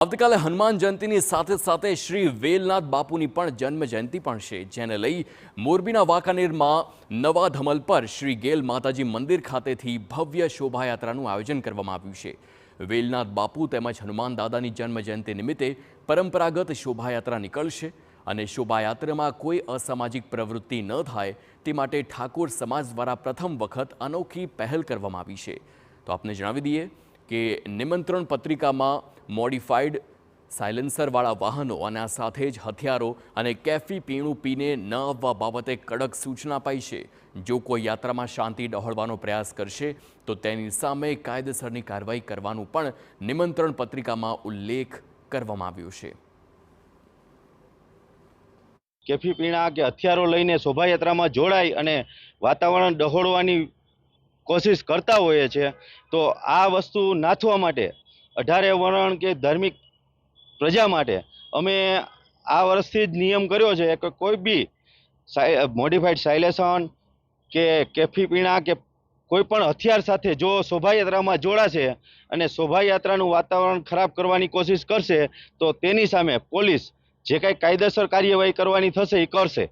આવતીકાલે હનુમાન જયંતીની સાથે સાથે શ્રી વેલનાથ બાપુની પણ જન્મ જયંતિ પણ છે, જેને લઈ મોરબીના વાંકાનેરમાં નવા ધમલ પર શ્રી ગેલ માતાજી મંદિર ખાતેથી ભવ્ય શોભાયાત્રાનું આયોજન કરવામાં આવ્યું છે। વેલનાથ બાપુ તેમજ હનુમાન દાદાની જન્મ જયંતિ નિમિત્તે પરંપરાગત શોભાયાત્રા નીકળશે અને શોભાયાત્રામાં કોઈ અસામાજિક પ્રવૃત્તિ ન થાય તે માટે ઠાકોર સમાજ દ્વારા પ્રથમ વખત અનોખી પહેલ કરવામાં આવી છે। તો આપને જણાવી દઈએ કે નિમંત્રણ પત્રિકામાં મોડિફાઈડ સાયલેન્સરવાળા વાહનો અને આ સાથે જ હથિયારો અને કેફી પીણું પીને ન આવવા બાબતે કડક સૂચના અપાઈ છે। જો કોઈ યાત્રામાં શાંતિ ડહોળવાનો પ્રયાસ કરશે તો તેની સામે કાયદેસરની કાર્યવાહી કરવાનું પણ નિમંત્રણ પત્રિકામાં ઉલ્લેખ કરવામાં આવ્યો છે। કેફી પીણા કે હથિયારો લઈને શોભાયાત્રામાં જોડાઈ અને વાતાવરણ ડહોળવાની કોશિશ કરતા હોઈએ છે, તો આ વસ્તુ નાથવા માટે 18 વર્ણ કે ધાર્મિક પ્રજા માટે અમે આ વર્ષથી જ નિયમ કર્યો છે કે કોઈ બી મોડિફાઈડ સાયલેશન કે કેફી પીણા કે કોઈ પણ હથિયાર સાથે જો શોભાયાત્રામાં જોડાશે અને શોભાયાત્રાનું વાતાવરણ ખરાબ કરવાની કોશિશ કરશે તો તેની સામે પોલીસ જે કાંઈ કાયદેસર કાર્યવાહી કરવાની થશે એ કરશે।